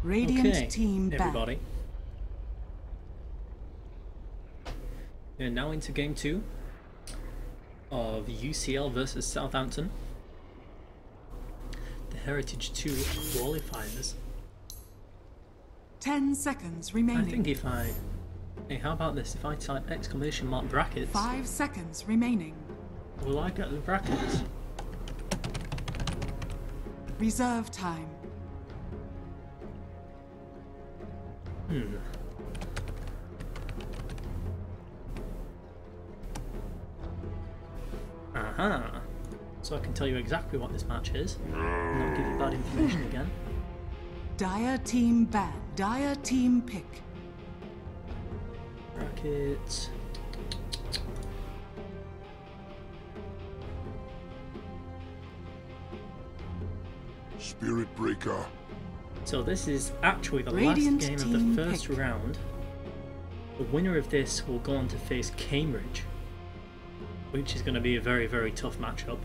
Radiant team everybody. We're now into game 2 of UCL versus Southampton. The Heritage 2 qualifiers. 10 seconds remaining. I think if I... Hey, how about this? If I type ! brackets... 5 seconds remaining. Will I get the brackets? Reserve time. Aha! So I can tell you exactly what this match is, and not give you bad information again. Dire team ban. Dire team pick. Brackets... Spirit Breaker. So this is actually the Radiant last game of the first round. The winner of this will go on to face Cambridge, which is going to be a very, very tough matchup.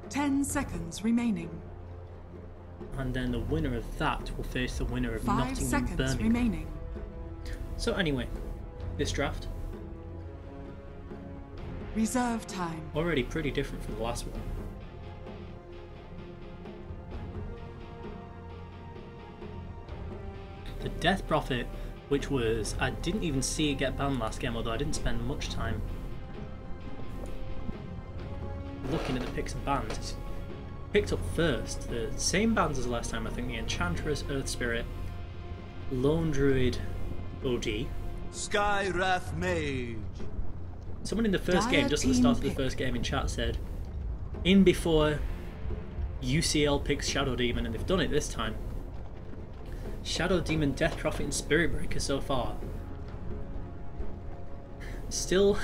Ten seconds remaining. And then the winner of that will face the winner of 5 Nottingham seconds Birmingham. remaining. So anyway, this draft, Reserve time. already pretty different from the last one. The Death Prophet, which was, I didn't even see it get banned last game, although I didn't spend much time looking at the picks and bans. It's picked up first, the same bans as last time, I think, the Enchantress, Earth Spirit, Lone Druid, OD. Sky Wrath Mage. Someone in the first game, just at the team start of the pick. first game in chat, said, in before UCL picks Shadow Demon, and they've done it this time. Shadow Demon, Death Prophet and Spirit Breaker so far. Still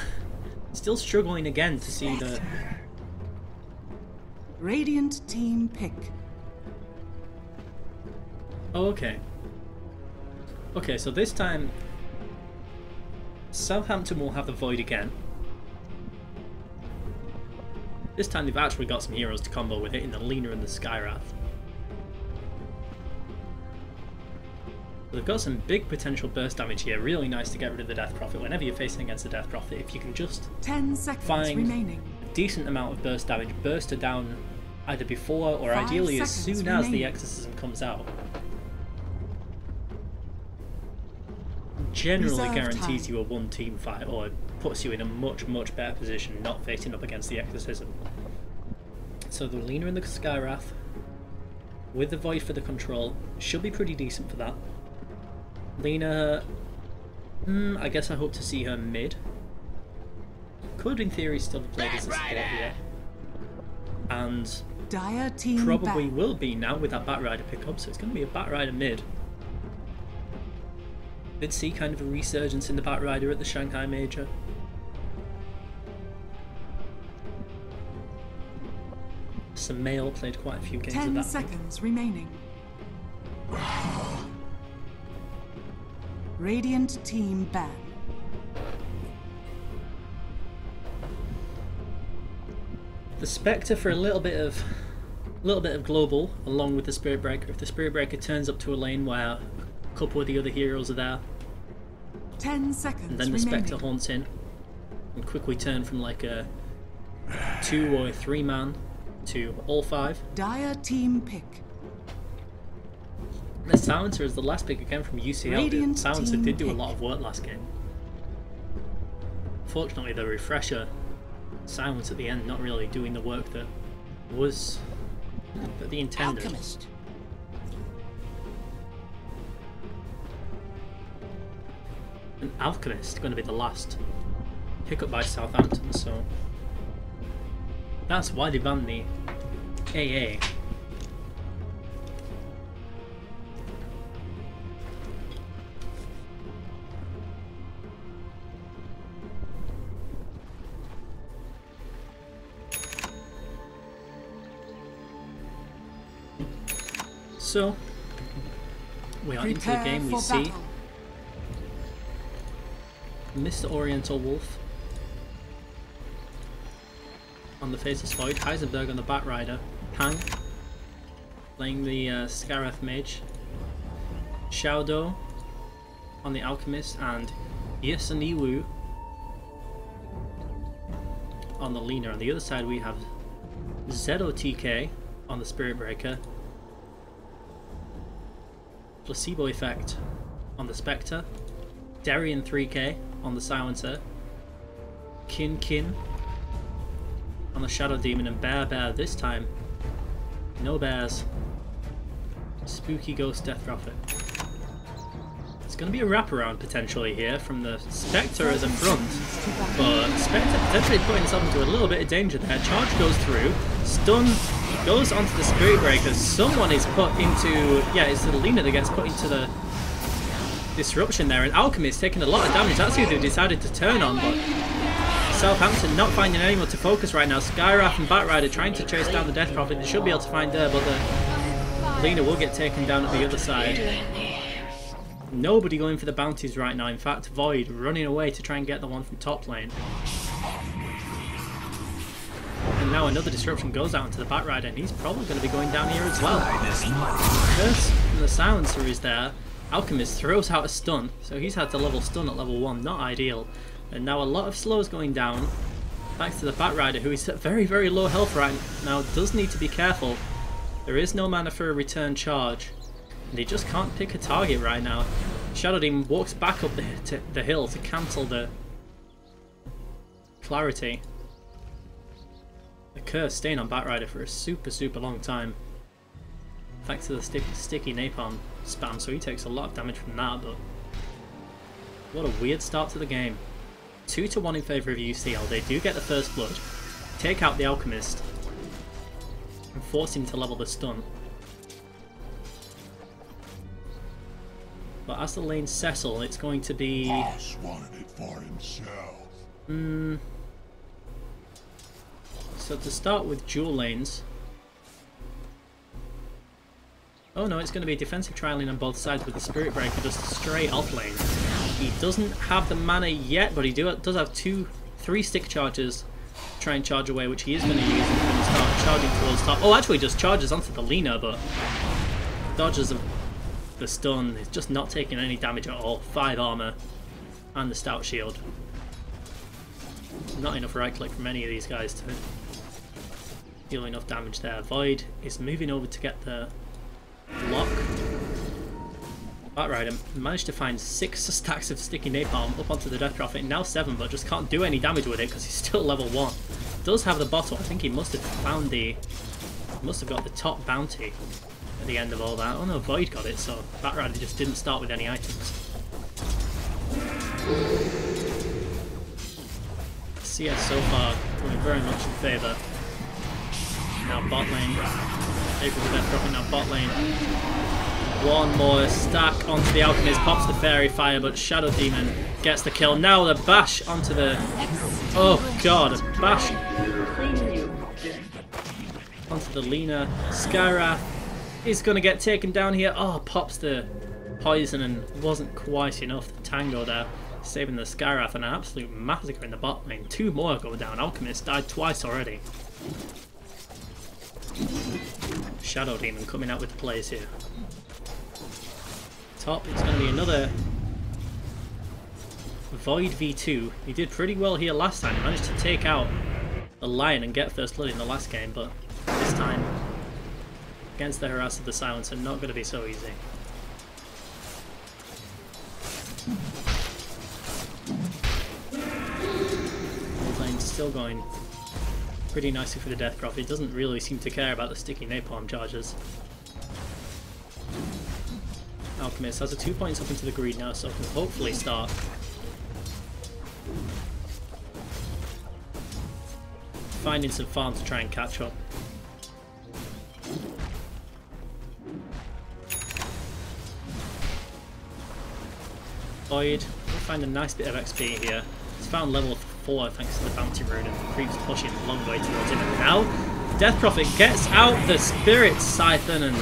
struggling again to see the... Radiant team pick. Oh, okay. Okay, so this time Southampton will have the Void again. This time they've actually got some heroes to combo with it in the Lena and the Skywrath. They've got some big potential burst damage here. Really nice to get rid of the Death Prophet. Whenever you're facing against the Death Prophet, if you can just 10 seconds find remaining. a decent amount of burst damage, burst her down either before or 5 ideally as seconds soon as the remaining. exorcism comes out, generally Reserve guarantees time. you a one team fight, or puts you in a much, much better position not facing up against the exorcism. So the Lena and the Skywrath with the Void for the control should be pretty decent for that. Lena, I guess I hope to see her mid. Could in theory still be played as a support here. And Dire team probably ban. will be now with that Batrider pickup, so it's going to be a Batrider mid. Did see kind of a resurgence in the Batrider at the Shanghai Major. Some male played quite a few games of 10 that. seconds remaining. Radiant team ban. The Spectre for a little bit of global, along with the Spirit Breaker. If the Spirit Breaker turns up to a lane where a couple of the other heroes are there, 10 seconds and then the remaining. Spectre haunts in and quickly turn from like a 2 or 3 man to all 5. Dire team pick. The Silencer is the last pick again from UCL. Radiant The Silencer team did do a pick. lot of work last game. Fortunately, the refresher Silence at the end not really doing the work that was the intended. Alchemist. An Alchemist going to be the last pick up by Southampton, so that's why they banned the AA. So, We are into the Prepare game. We for see battle. Mr. Oriental Wolf on the Faceless Void, Heisenberg on the Batrider, Pang playing the Scaraf Mage, Xiaodo on the Alchemist, and Yesaniwu on the Leaner. On the other side we have ZOTK on the Spirit Breaker, Placebo Effect on the Spectre, Darien 3K on the Silencer, Kin on the Shadow Demon, and Bear this time. No bears. Spooky Ghost Death Prophet. It's going to be a wraparound potentially here from the Spectre as a front, but Spectre potentially putting himself into a little bit of danger there. Charge goes through, stun goes onto the Spirit Breaker. Someone is put into, yeah, it's the Lena that gets put into the disruption there, and Alchemist taking a lot of damage. That's who they decided to turn on, but Southampton not finding anyone to focus right now. Skywrath and Batrider trying to chase down the Death Prophet. They should be able to find her, but the Lena will get taken down at the other side. Nobody going for the bounties right now. In fact, Void running away to try and get the one from top lane. And now another disruption goes out into the Batrider, and he's probably going to be going down here as well. Curse from the Silencer is there. Alchemist throws out a stun, so he's had to level stun at level 1, not ideal. And now a lot of slows going down. Back to the Batrider, who is at very, very low health right now, does need to be careful. There is no mana for a return charge. And they just can't pick a target right now. Shadow Demon walks back up the hill to cancel the Clarity. The Curse staying on Batrider for a super, super long time. Thanks to the sticky napalm spam, so he takes a lot of damage from that, but what a weird start to the game. 2-1 in favour of UCL. They do get the first blood, take out the Alchemist, and force him to level the stun. But as the lanes settle, it's going to be... Boss wanted it for himself. So to start with dual lanes... Oh no, it's going to be a defensive trialing on both sides with the Spirit Breaker just straight off lane. He doesn't have the mana yet, but he does have 3 stick charges to try and charge away, which he is going to use and going to start charging towards top. Oh, actually just charges onto the Lena, but dodges the stun. He's just not taking any damage at all. 5 armor and the stout shield. Not enough right click from any of these guys to deal enough damage there. Void is moving over to get the block. Batrider managed to find 6 stacks of sticky napalm up onto the Death Prophet, now 7, but just can't do any damage with it because he's still level 1. Does have the bottle. I think he must have found must have got the top bounty at the end of all that. Oh no, Void got it, so Batrider just didn't start with any items. CS so far going very much in favour. Now bot lane. Able to Death Prophet, now bot lane. One more stack onto the Alchemist, pops the Fairy Fire, but Shadow Demon gets the kill. Now the bash onto the... Oh god, a bash onto the Lena. Skywrath is going to get taken down here. Oh, pops the poison and wasn't quite enough. The tango there, saving the Skywrath, and an absolute massacre in the bot lane. 2 more go down. Alchemist died twice already. Shadow Demon coming out with the plays here. Top, it's going to be another Void v2. He did pretty well here last time. He managed to take out the Lion and get first blood in the last game, but this time against the harass of the Silencer, not going to be so easy. Lane's still going pretty nicely for the Death Prophet. He doesn't really seem to care about the sticky napalm charges. Alchemist has a 2 points up into the greed now, so can hopefully start finding some farm to try and catch up. Void will find a nice bit of XP here. He's found level 4 thanks to the bounty rune, and creeps pushing a long way towards him. And now Death Prophet gets out the Spirit Siphon, and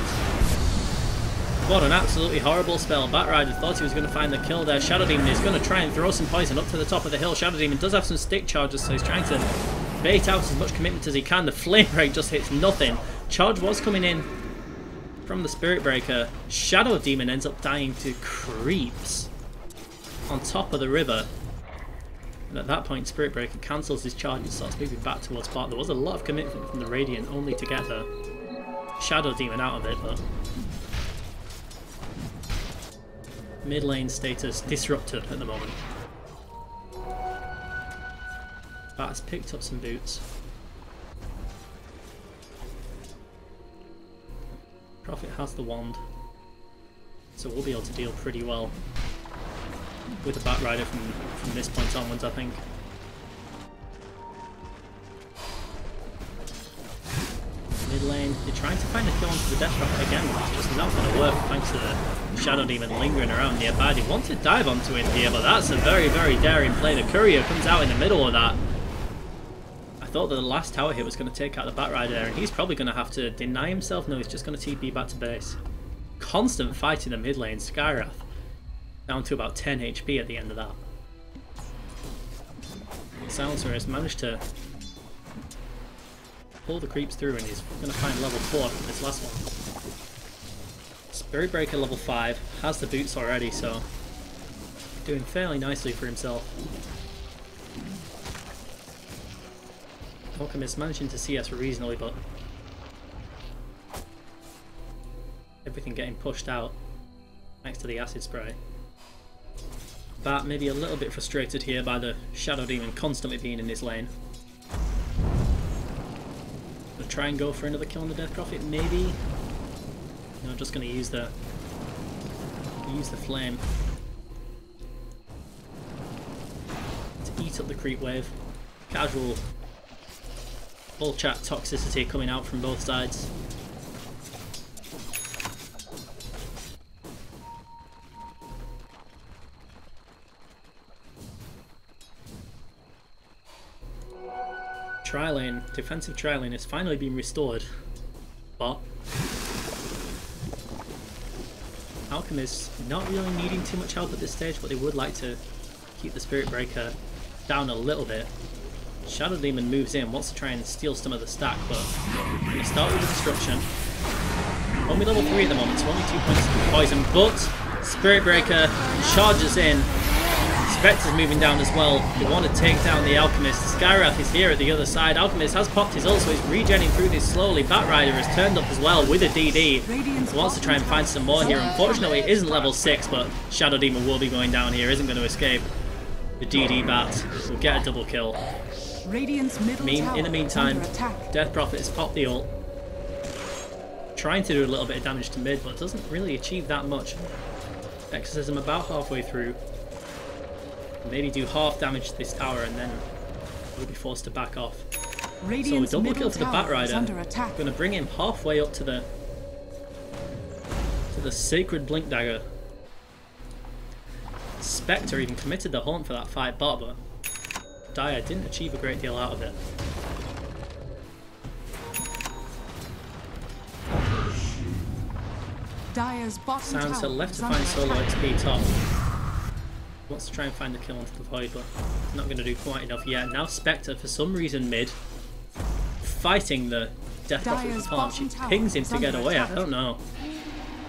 What an absolutely horrible spell. Batrider thought he was going to find the kill there. Shadow Demon is going to try and throw some poison up to the top of the hill. Shadow Demon does have some stick charges, so he's trying to bait out as much commitment as he can. The Flame Break just hits nothing. Charge was coming in from the Spirit Breaker. Shadow Demon ends up dying to creeps on top of the river. And at that point, Spirit Breaker cancels his charge and starts moving back towards bot. There was a lot of commitment from the Radiant only to get the Shadow Demon out of it, but mid lane status disrupted at the moment. Bat has picked up some boots. Prophet has the wand, so we'll be able to deal pretty well with the Batrider from this point onwards, I think. Mid lane, they're trying to find a kill onto the Death Prophet again, but it's just not going to work thanks to the Shadow Demon lingering around nearby. They want to dive onto him here, but that's a very, very daring play. The Courier comes out in the middle of that. I thought that the last tower hit was going to take out the Batrider there, and he's probably going to have to deny himself. No, he's just going to TP back to base. Constant fight in the mid lane. Skyrath down to about 10 HP at the end of that. Silencer has managed to pull the creeps through, and he's going to find level 4 for this last one. Spirit Breaker level 5, has the boots already, so doing fairly nicely for himself. Alchemist managing to CS reasonably, but everything getting pushed out thanks to the acid spray. Bat maybe a little bit frustrated here by the Shadow Demon constantly being in this lane. Gonna try and go for another kill on the Death Prophet, maybe. No, just gonna use the flame to eat up the creep wave. Casual full chat toxicity coming out from both sides. Tri-lane, defensive tri-lane has finally been restored, but Alchemist not really needing too much help at this stage, but they would like to keep the Spirit Breaker down a little bit. Shadow Demon moves in, wants to try and steal some of the stack, but I'm going to start with the Destruction. Only level 3 at the moment, so only 2 points of poison, but Spirit Breaker charges in. Spectre's moving down as well. They want to take down the Alchemist. Skyrath is here at the other side. Alchemist has popped his ult, so he's regenning through this slowly. Batrider has turned up as well with a DD. He wants to try and find some more here. Unfortunately, it isn't level 6, but Shadow Demon will be going down here. Isn't going to escape. The DD Bat will get a double kill. In the meantime, Death Prophet has popped the ult. Trying to do a little bit of damage to mid, but doesn't really achieve that much. Exorcism about halfway through. Maybe do half damage to this tower and then we'll be forced to back off. So a double kill for the Batrider. Going to bring him halfway up to the Sacred Blink Dagger. Spectre even committed the haunt for that fight bot, but Dire didn't achieve a great deal out of it. Silencer left to find solo XP top. Wants to try and find the kill onto the Void, but not going to do quite enough yet. Now Spectre, for some reason mid, fighting the Death Prophet with Haunt. She pings him to get away. I don't know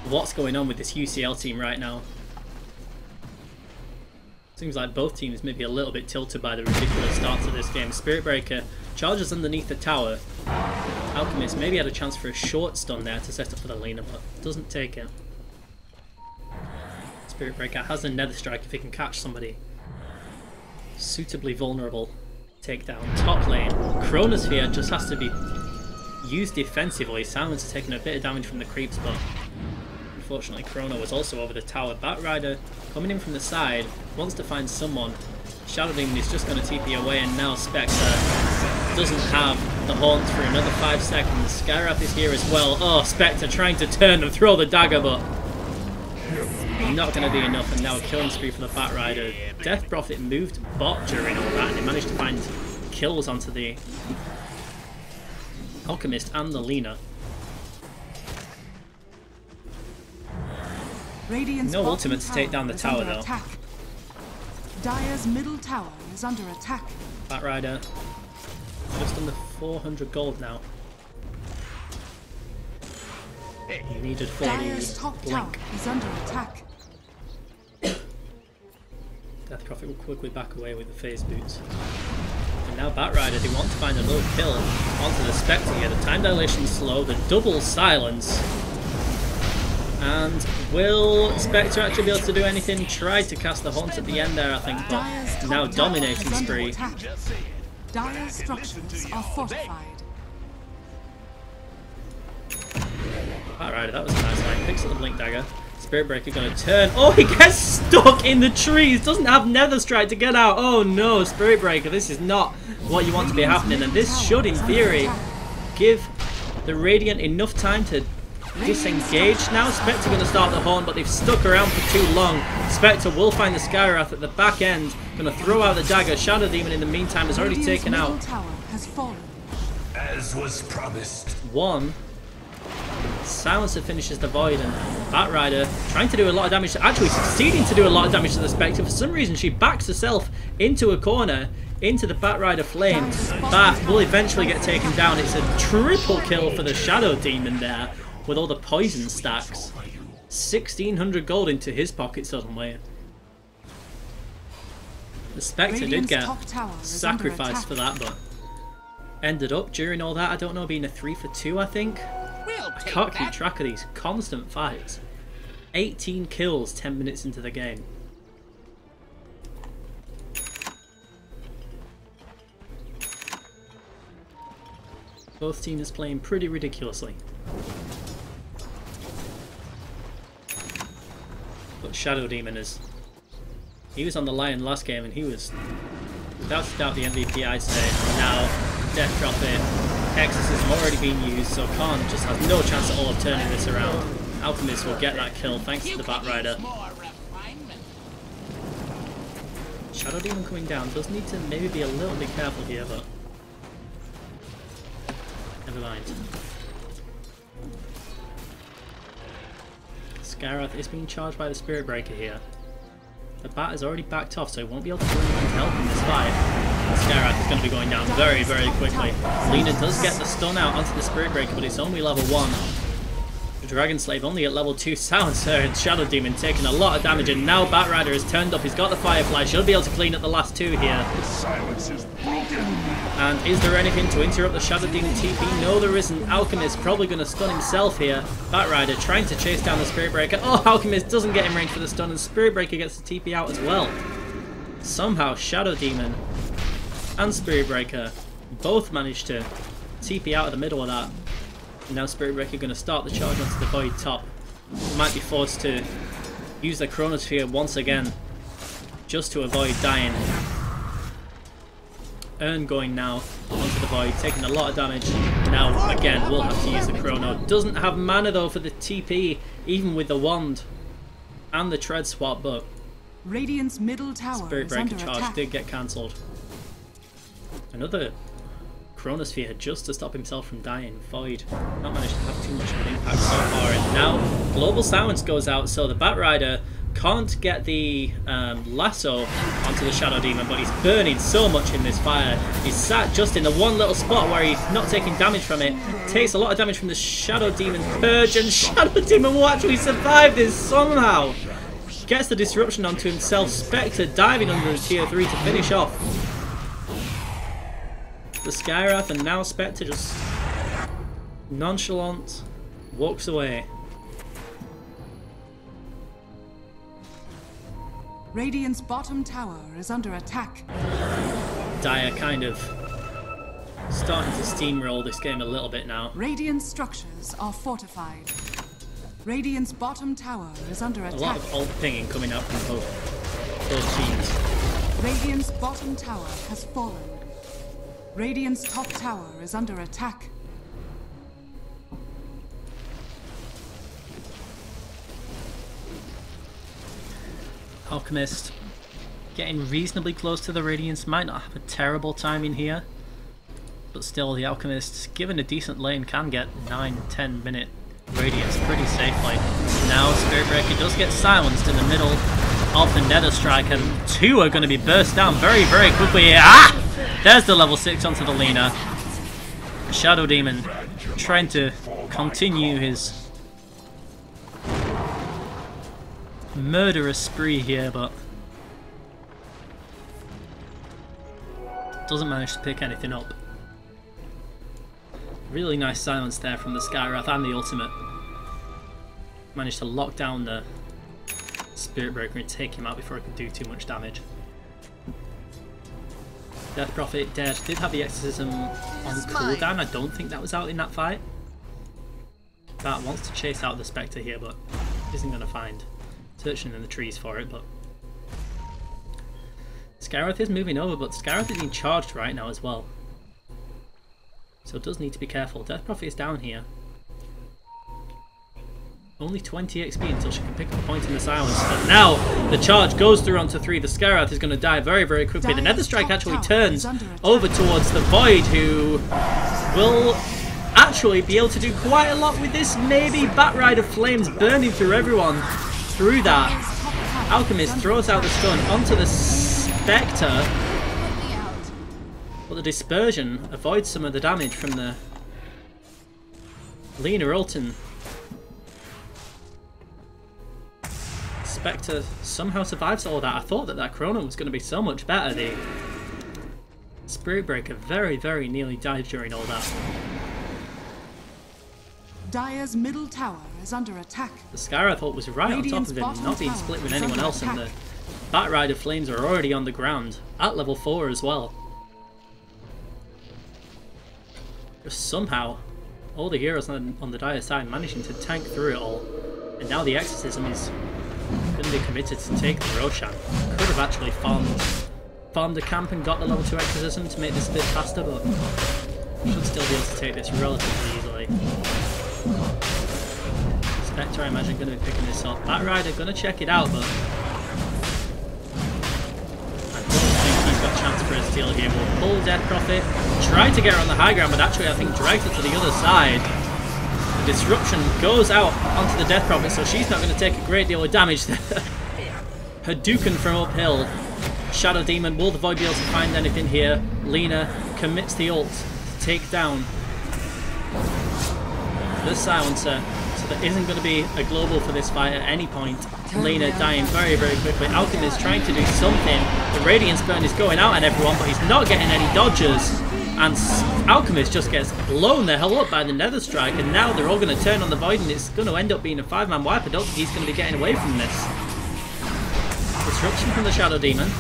what's going on with this UCL team right now. Seems like both teams may be a little bit tilted by the ridiculous start to this game. Spirit Breaker charges underneath the tower. Alchemist maybe had a chance for a short stun there to set up for the Lena, but doesn't take it. Spirit Breaker has a Nether Strike if he can catch somebody suitably vulnerable. Takedown. Top lane. Chronosphere just has to be used defensively. Silencer taking a bit of damage from the creeps, but unfortunately Chrono was also over the tower. Batrider coming in from the side, wants to find someone. Shadow Demon is just going to TP away, and now Spectre doesn't have the haunt for another 5 seconds. Skyrath is here as well. Oh, Spectre trying to turn and throw the dagger, but not going to be enough, and now a killing spree for the Batrider. Death Prophet moved bot during all that, and they managed to find kills onto the Alchemist and the Lena. Radiant's No bottom ultimate to take down the is tower, under though. attack. Dire's middle tower is under attack. Batrider, just under 400 gold now. He needed 40 Dire's top tower blink. is under attack. Death Prophet will quickly back away with the phase boots. And now Batrider, they want to find a low kill onto the Spectre here. The time dilation's slow, the double silence. And will Spectre actually be able to do anything? Tried to cast the Haunt at the end there, I think, Dire's but top now tower dominating is under spree. attack. Dire's structures are fortified. Batrider, that was a nice line. Picks up the Blink Dagger. Spirit Breaker gonna turn. Oh, he gets stuck in the trees. Doesn't have Nether Strike to get out. Oh no, Spirit Breaker. This is not what you want to be happening. And this should, in theory, give the Radiant enough time to disengage. Now Spectre gonna start the Horn, but they've stuck around for too long. Spectre will find the Skywrath at the back end. Gonna throw out the dagger. Shadow Demon in the meantime is already Radiant's taken middle out. tower has fallen. As was promised. One. Silencer finishes the Void, and Batrider trying to do a lot of damage, actually succeeding to do a lot of damage to the Spectre. For some reason she backs herself into a corner, into the Batrider flame. Bat will eventually get taken down. It's a triple kill for the Shadow Demon there, with all the poison stacks. 1600 gold into his pocket suddenly. The Spectre did get sacrificed for that, but ended up during all that, I don't know, being a 3 for 2, I think. I can't keep track of these constant fights. 18 kills 10 minutes into the game. Both teams playing pretty ridiculously. But Shadow Demon is... He was on the line last game and he was, without a doubt, the MVP, I'd say. Now, Death Prophet, Exorcism already being used, so Khan just has no chance at all of turning this around. Alchemist will get that kill thanks to the Batrider. Shadow Demon coming down does need to maybe be a little bit careful here, but never mind. Skywrath is being charged by the Spirit Breaker here. The Bat has already backed off, so he won't be able to do anything to help in this fight. Skywrath is going to be going down very, very quickly. Lena does get the stun out onto the Spirit Breaker, but it's only level 1. The Dragon Slave only at level 2. Silencer and Shadow Demon taking a lot of damage, and now Batrider has turned up. He's got the Firefly. She'll be able to clean up the last 2 here. Silence is broken. And is there anything to interrupt the Shadow Demon TP? No, there isn't. Alchemist probably going to stun himself here. Batrider trying to chase down the Spirit Breaker. Oh, Alchemist doesn't get in range for the stun, and Spirit Breaker gets the TP out as well. Somehow Shadow Demon and Spirit Breaker both managed to TP out of the middle of that. And now Spirit Breaker going to start the charge onto the Void top. Might be forced to use the Chronosphere once again, just to avoid dying. Urn going now onto the Void, taking a lot of damage. Now again we'll have to use the Chrono. Doesn't have mana though for the TP, even with the wand and the Tread swap, but Radiant's middle tower Spirit is Breaker under charge attack. did get cancelled. Another Chronosphere just to stop himself from dying. Void not managed to have too much of an impact so far, and now Global Silence goes out, so the Batrider can't get the lasso onto the Shadow Demon, but he's burning so much in this fire. He's sat just in the one little spot where he's not taking damage from it. Takes a lot of damage from the Shadow Demon Purge, and Shadow Demon will actually survive this somehow. Gets the disruption onto himself. Spectre diving under the tier 3 to finish off the Skywrath, and now Spectre just nonchalant walks away. Radiant's bottom tower is under attack. Dire kind of starting to steamroll this game a little bit now. Radiant's structures are fortified. Radiant's bottom tower is under attack. A lot of ult pinging coming out from both teams. Radiant's bottom tower has fallen. Radiant's top tower is under attack. Alchemist getting reasonably close to the Radiance. Might not have a terrible time in here, but still the Alchemist, given a decent lane, can get 9-10 minute Radiance pretty safely. Now Spirit Breaker does get silenced in the middle of the Nether Strike, and two are going to be burst down very, very quickly. Ah! There's the level 6 onto the Lina. Shadow Demon trying to continue his murderous spree here, but doesn't manage to pick anything up. Really nice silence there from the Skywrath and the ultimate. Managed to lock down the Spirit Breaker and take him out before it could do too much damage. Death Prophet dead. Did have the Exorcism on cooldown. I don't think that was out in that fight. Bat wants to chase out the Spectre here, but isn't going to find. Searching in the trees for it, but Skywrath is moving over, but Skywrath is being charged right now as well. So it does need to be careful. Death Prophet is down here. Only 20 XP until she can pick up a point in the silence. But now the charge goes through onto 3. The Skywrath is going to die very, very quickly. The Nether Strike actually turns over towards the Void, who will actually be able to do quite a lot with this. Maybe Bat Rider Flames burning through everyone. Through that, Alchemist throws out the stun onto the Spectre. But the Dispersion avoids some of the damage from the Lina Ultin. Spectre somehow survives all that. I thought that Chrono was going to be so much better. The Spirit Breaker very, very nearly died during all that. Dire's middle tower is under attack. The Skywrath ult was right on top of him, not being split with anyone else, and the Bat Rider Flames are already on the ground at level 4 as well. Just somehow, all the heroes on the Dire side managing to tank through it all, and now the Exorcism is going to be committed to take the Roshan. Could have actually farmed the camp and got the level 2 Exorcism to make this a bit faster, but should still be able to take this relatively easily. Spectre, I imagine, going to be picking this up. Bat Rider going to check it out, but I don't think he's got a chance for a steal here. We'll pull Death Prophet, try to get her on the high ground, but actually I think drags her to the other side. The disruption goes out onto the Death Prophet, so she's not going to take a great deal of damage there. Hadouken from uphill. Shadow Demon, will the Void be able to find anything here? Lina commits the ult to take down the Silencer, so there isn't going to be a global for this fight at any point. Lina dying very, very quickly. Alchemist trying to do something. The Radiance Burn is going out on everyone, but he's not getting any dodges. And Alchemist just gets blown the hell up by the Nether Strike, and now they're all going to turn on the Void, and it's going to end up being a 5-man wipe. I don't think he's going to be getting away from this. Disruption from the Shadow Demon.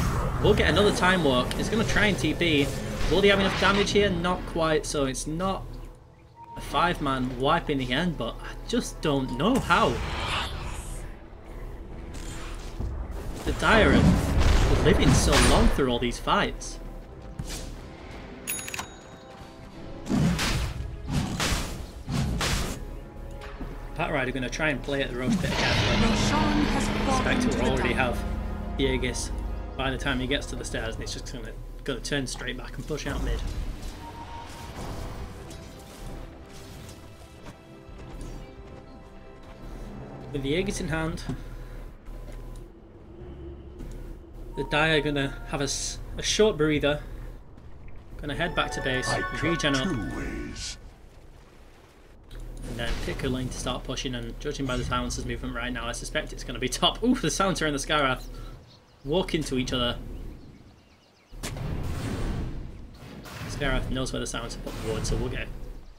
We'll get another Time Walk. It's going to try and TP. Will he have enough damage here? Not quite, so it's not a 5-man wipe in the end, but I just don't know how. The Dire are living so long through all these fights. Bat Rider going to try and play at the Roach Pit again. Spectre will already have Aegis by the time he gets to the stairs, and he's just going to turn straight back and push out mid. With the Aegis in hand, the Dire are going to have a short breather. Going to head back to base, regen up, and then pick a lane to start pushing. And judging by the Silencer's movement right now, I suspect it's going to be top. Ooh, the Silencer and the Skywrath walk into each other. Skywrath knows where the Silencer put the ward, so we'll get a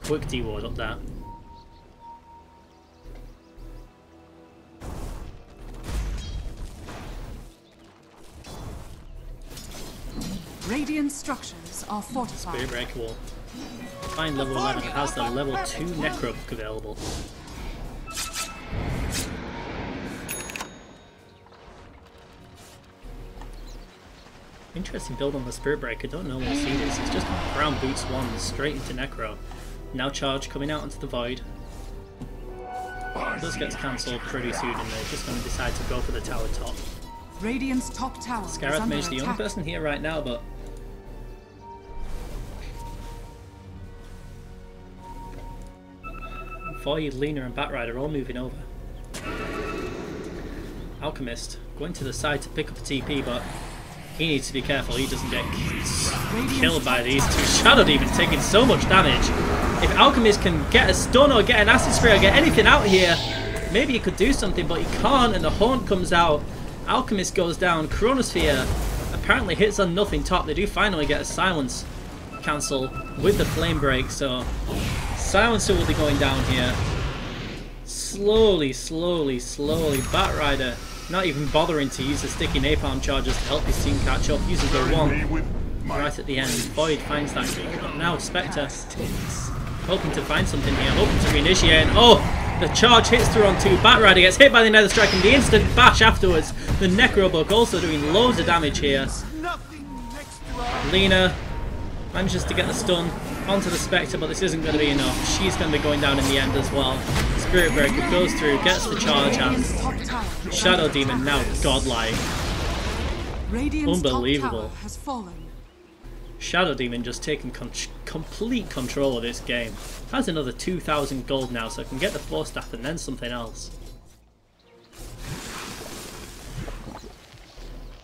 quick D-ward up there. Radiant structures are fortified. Spirit Breaker will find level 11. It has the level 2 Necro book available. Interesting build on the Spirit Breaker. Don't know when to see this. It's just Brown Boots 1 straight into Necro. Now charge coming out into the Void. This gets cancelled pretty soon, and they're just going to decide to go for the tower top. Radiant's top tower. Skywrath Mage, the only person here right now, but Void, Lena and Batrider all moving over. Alchemist going to the side to pick up a TP, but he needs to be careful he doesn't get killed by these two. Shadow Demons taking so much damage. If Alchemist can get a stun or get an acid spray or get anything out here, maybe he could do something, but he can't, and the Haunt comes out. Alchemist goes down. Chronosphere apparently hits on nothing top. They do finally get a silence cancel with the flame break, so Silencer will be going down here. Slowly, Batrider not even bothering to use the sticky napalm charges to help his team catch up. Uses the one right at the end. Void finds that kick, but now Spectre hoping to find something here, hoping to reinitiate, and oh! The charge hits through on 2. Batrider gets hit by the Nether Strike and the instant bash afterwards. The Necrobook also doing loads of damage here. Lena manages to get the stun onto the Spectre, but this isn't going to be enough. She's going to be going down in the end as well. Spirit Breaker goes through, gets the charge, and Shadow Demon now godlike. Unbelievable. Shadow Demon just taking complete control of this game. Has another 2,000 gold now, so I can get the 4 staff and then something else.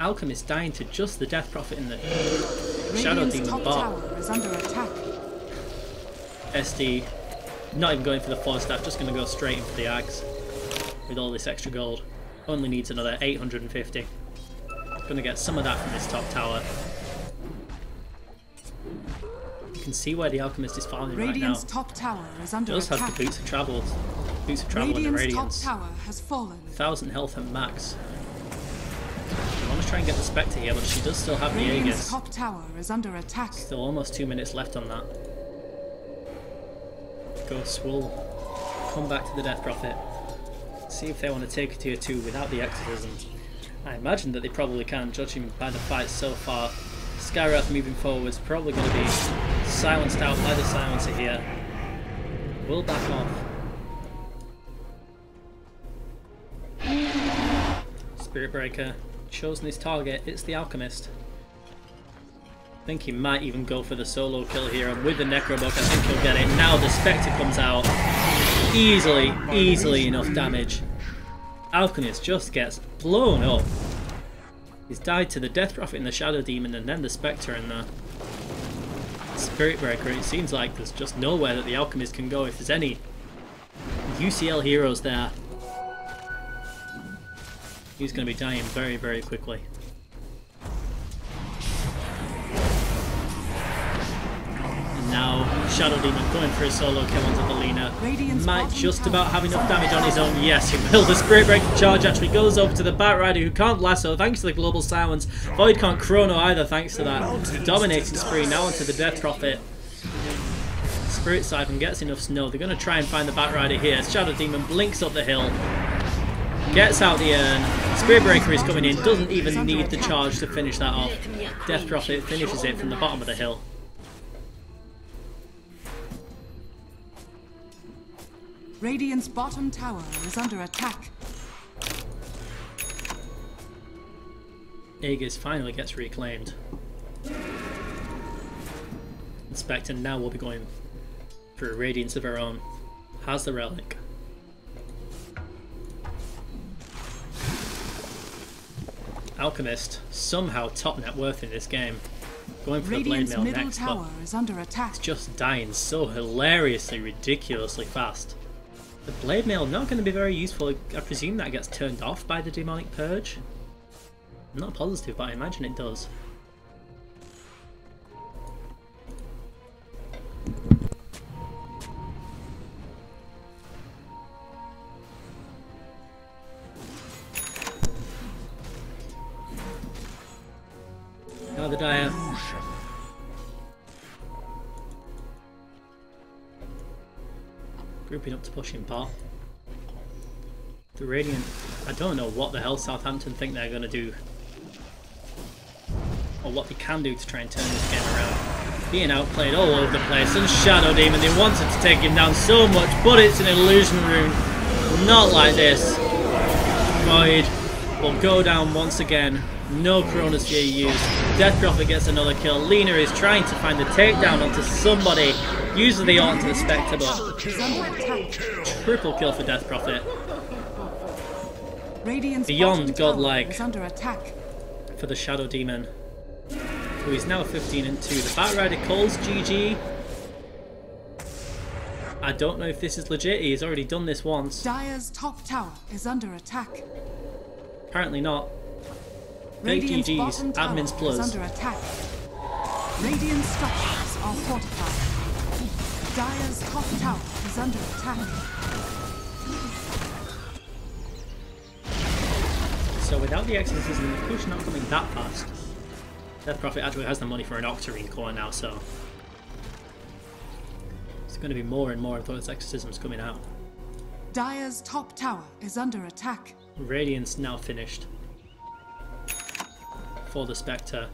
Alchemist dying to just the Death Prophet in the Shadow Demon bot. SD not even going for the 4 staff, just going to go straight in for the Axe with all this extra gold. Only needs another 850. Going to get some of that from this top tower. You can see where the Alchemist is falling right now. Top tower is under Does have the Boots of Travel and the Radiance. Top tower has fallen. 1,000 health and max. I want to try and get the Spectre here, but she does still have the Aegis. Top tower is under attack. Still almost 2 minutes left on that. Ghosts will come back to the Death Prophet. See if they want to take a tier 2 without the Exorcism. I imagine that they probably can, judging by the fight so far. Skywrath moving forward is probably going to be silenced out by the Silencer here. Will back off. Spirit Breaker chosen his target. It's the Alchemist. I think he might even go for the solo kill here, and with the Necrobook I think he'll get it. Now the Spectre comes out. Easily enough damage. Alchemist just gets blown up. He's died to the Death Prophet and the Shadow Demon, and then the Spectre and the Spirit Breaker. It seems like there's just nowhere that the Alchemist can go if there's any UCL heroes there. He's going to be dying very quickly. And now Shadow Demon going for a solo kill onto the Lena. Might just about have enough damage on his own. Yes, he will. The Spirit Breaker charge actually goes over to the Batrider, who can't lasso thanks to the global silence. Void can't chrono either thanks to that. Dominating spree now onto the Death Prophet. Spirit Siphon gets enough snow. They're going to try and find the Batrider here. Shadow Demon blinks up the hill. Gets out the urn. Spirit Breaker is coming in. Doesn't even need the charge to finish that off. Death Prophet finishes it from the bottom of the hill. Radiant's bottom tower is under attack. Aegis finally gets reclaimed. Spectre now will be going for a Radiance of her own. Has the Relic. Alchemist, somehow top net worth in this game. Going for the Blade Mail next, but is under attack. It's just dying so hilariously, ridiculously fast. The Blade Mail not going to be very useful. I presume that gets turned off by the Demonic Purge. I'm not positive, but I imagine it does. Now the Dire. Grouping up to push in pot. The Radiant, I don't know what the hell Southampton think they're going to do. Or what they can do to try and turn this game around. Being outplayed all over the place. And Shadow Demon, they wanted to take him down so much, but it's an illusion rune. Not like this. Void will go down once again. No Chronosphere used. Death Prophet gets another kill. Lena is trying to find the takedown onto somebody. Uses the ult onto the Spectre, but triple kill for Death Prophet. Radiant's Beyond bottom tower godlike is under attack. for the Shadow Demon, who is now 15 and 2. The Batrider calls GG. I don't know if this is legit. He's already done this once. Dire's top tower is under attack. Apparently not. Big Radiant's GG's. bottom tower Admin's is plus. under attack. Radiant structures are fortified. Dire's top tower is under attack. So without the exorcism and the push not coming that fast, Death Prophet actually has the money for an Octarine core now, so it's going to be more and more of those exorcisms coming out. Dire's top tower is under attack. Radiant's now finished for the Spectre.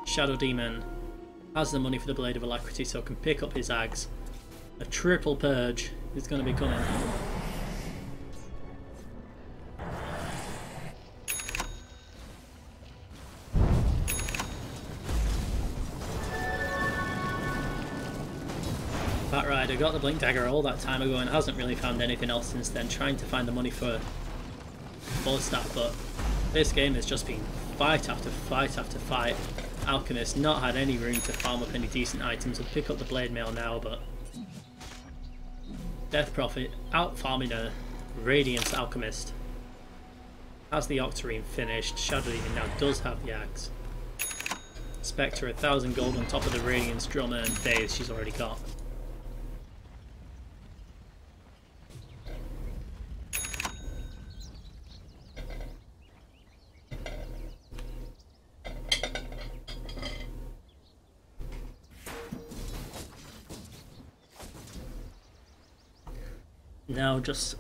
Shadow Demon has the money for the Blade of Alacrity, so can pick up his Ags. A triple purge is going to be coming. Batrider got the Blink Dagger all that time ago and hasn't really found anything else since then, trying to find the money for Ballstaff, but this game has just been fight after fight after fight. Alchemist not had any room to farm up any decent items. Will pick up the Blade Mail now, but Death Prophet out farming a Radiance Alchemist. Has the Octarine finished. Shadow Demon now does have the Axe. Spectre 1000 gold on top of the Radiance Drummer and Phase she's already got. Now just,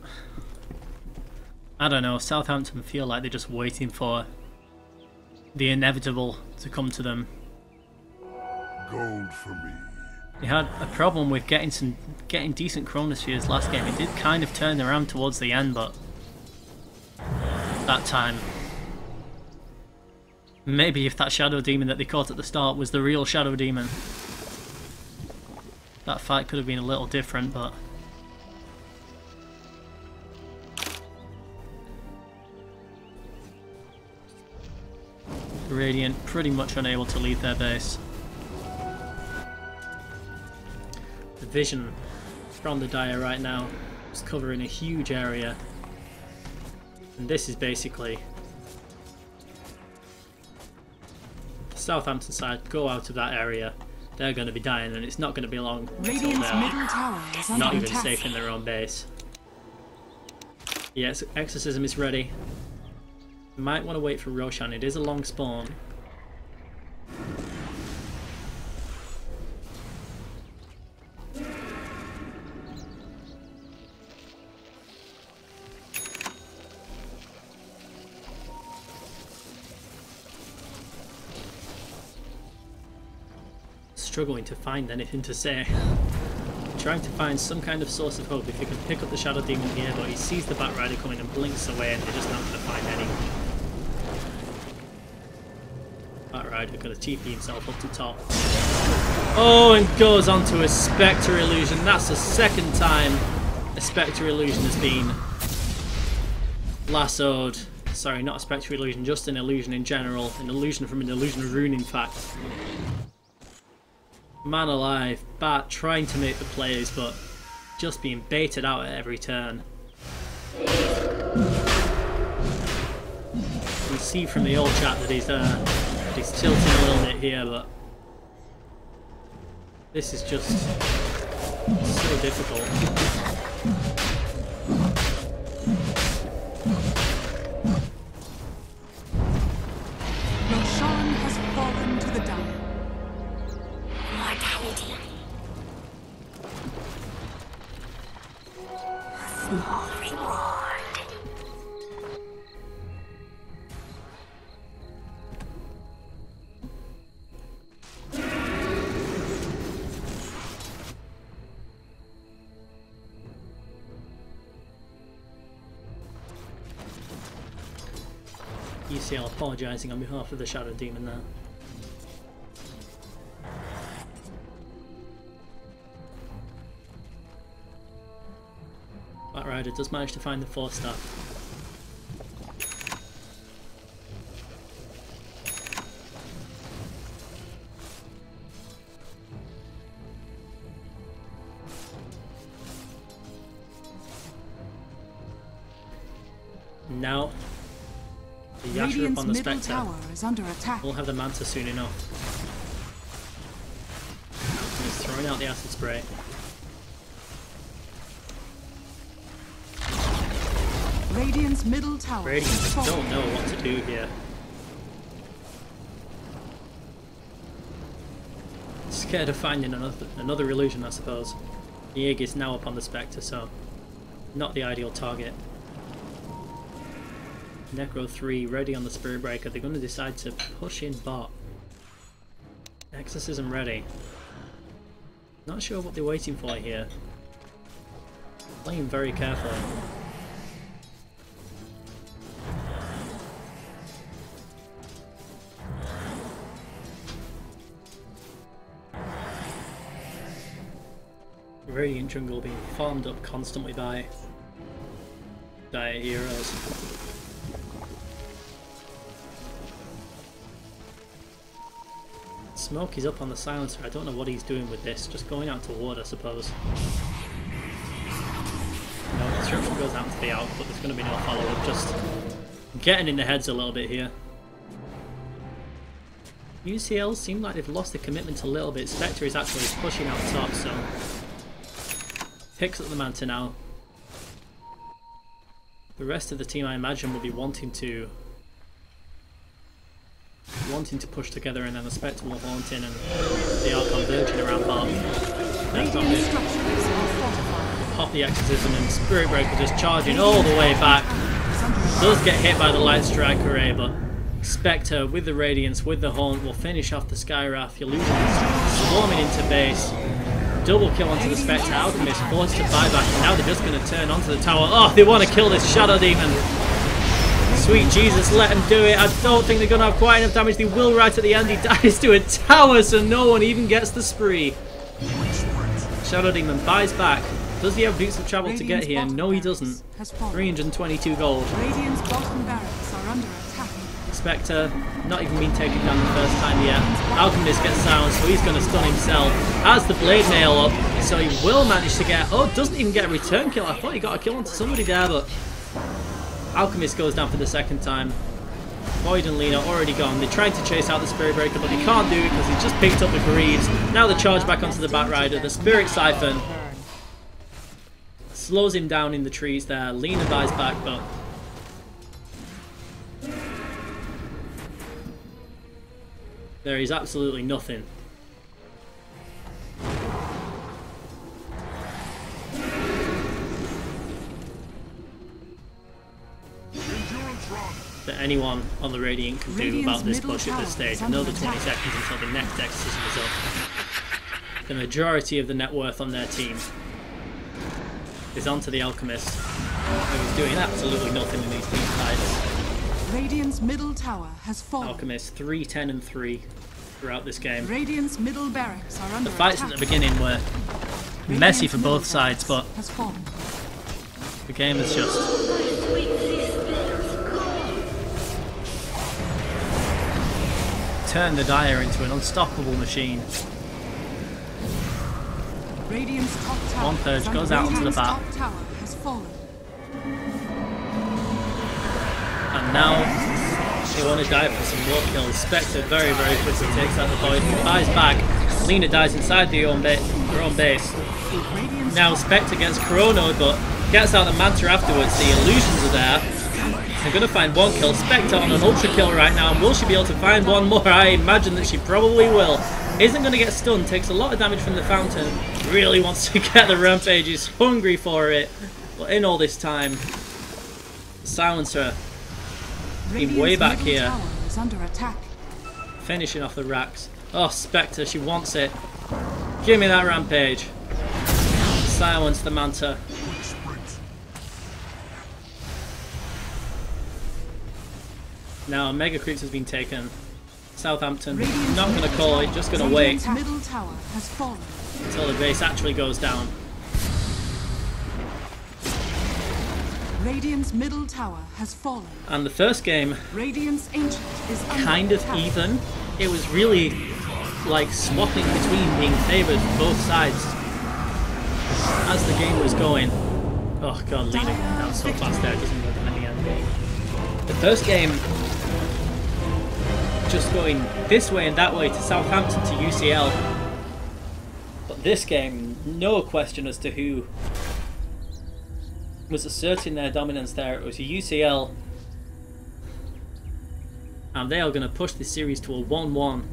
I don't know, Southampton feel like they're just waiting for the inevitable to come to them. Gold for me. They had a problem with getting decent Chronospheres last game. It did kind of turn around towards the end, but that time, maybe if that Shadow Demon that they caught at the start was the real Shadow Demon, that fight could have been a little different, but Radiant pretty much unable to leave their base. The vision from the Dire right now is covering a huge area, and this is basically the Southampton side go out of that area. They're going to be dying, and it's not going to be long until Radiant's they're middle tower is under not even attack. safe in their own base. Yes, Exorcism is ready. Might want to wait for Roshan. It is a long spawn. Struggling to find anything to say. Trying to find some kind of source of hope if he can pick up the Shadow Demon here, but he sees the Batrider coming and blinks away, and they're just not going to find any. Batrider going to TP himself up to top. Oh, and goes onto a Spectre Illusion. That's the second time a Spectre Illusion has been lassoed. Sorry, not a Spectre Illusion, just an illusion in general. An illusion from an illusion rune, in fact. Man alive, Bat trying to make the plays, but just being baited out at every turn. We see from the old chat that he's tilting a little bit here, but this is just so difficult. Roshan has fallen to the Dire. Small reward. UCL apologising on behalf of the Shadow Demon there. Batrider does manage to find the 4-star. Now, the Yasha up on the Spectre. Tower is under attack. We'll have the Manta soon enough. He's throwing out the acid spray. Radiant's middle tower. Radiant don't know what to do here. Scared of finding another illusion, I suppose. Yig is now up on the Spectre, so not the ideal target. Necro 3 ready on the Spirit Breaker. They're going to decide to push in bot. Exorcism ready. Not sure what they're waiting for here. Playing very carefully. Radiant jungle being farmed up constantly by dire heroes. Smoke is up on the silencer. I don't know what he's doing with this. Just going out to ward, I suppose. No, disruption goes out to the out, but there's going to be no follow-up. Just getting in the heads a little bit here. UCL seem like they've lost the commitment a little bit. Spectre is actually pushing out top, so picks up the Manta now. The rest of the team, I imagine, will be wanting to push together, and then the Spectre will haunt in, and they are converging around bot. That's not good. Pop the Exorcism, and Spirit Breaker just charging all the way back. Does get hit by the Light Strike array, but Spectre with the Radiance, with the Haunt, will finish off the Skywrath. Illusions swarming into base. Double kill onto the Spectre. Alchemist forced to buyback, and now they're just going to turn onto the tower. Oh, they want to kill this Shadow Demon. Sweet Jesus, let him do it. I don't think they're going to have quite enough damage. They will right at the end. He dies to a tower, so no one even gets the spree. Shadow Demon buys back. Does he have boots of travel to get here? No, he doesn't. 322 gold. Radiant's bottom barracks are under attack. Spectre not even been taken down the first time yet. Alchemist gets silenced, so he's going to stun himself. Has the blade nail up, so he will manage to get... Oh, doesn't even get a return kill. I thought he got a kill onto somebody there, but Alchemist goes down for the second time. Void and Lena already gone. They tried to chase out the Spirit Breaker, but they can't do it because he just picked up the Greaves. Now the charge back onto the Batrider. The Spirit Siphon slows him down in the trees there. Lena buys back, but there is absolutely nothing. That anyone on the Radiant can do about this push at this stage. Another 20 seconds until the next Exorcism is up. The majority of the net worth on their team is onto the Alchemist, who is doing absolutely nothing in these team fights. Radiant's middle tower has fallen. Alchemist 3, 10 and 3 throughout this game. Radiant's middle barracks are under The fights attack. at the beginning were messy for both sides, but the game is just turned the Dire into an unstoppable machine. Radiant's top tower One purge goes out onto the bat. top tower has fallen. And now they want to dive for some more kills. Spectre very, very quickly takes out the Void. He buys back. Lena dies inside her own base. Now Spectre gets Chronoed, but gets out the Manta afterwards. The illusions are there. They're going to find one kill. Spectre on an ultra kill right now. And will she be able to find one more? I imagine that she probably will. Isn't going to get stunned. Takes a lot of damage from the Fountain. Really wants to get the Rampage. He's hungry for it. But in all this time, the Silencer being way back here. Is under attack. Finishing off the racks. Oh, Spectre, she wants it. Give me that Rampage. Silence the Manta. Now Mega Creeps has been taken. Southampton, Radiant's not going to call it, just going to wait Radiant's middle tower has fallen. until the base actually goes down. Radiant's middle tower has fallen. And the first game, Radiant's ancient is under kind of attack. even. It was really like swapping between being favoured both sides as the game was going. Oh god, leaning down so fast there doesn't work in the end. The first game, just going this way and that way to Southampton to UCL. But this game, no question as to who was asserting their dominance there. It was UCL. And they are going to push this series to a 1-1.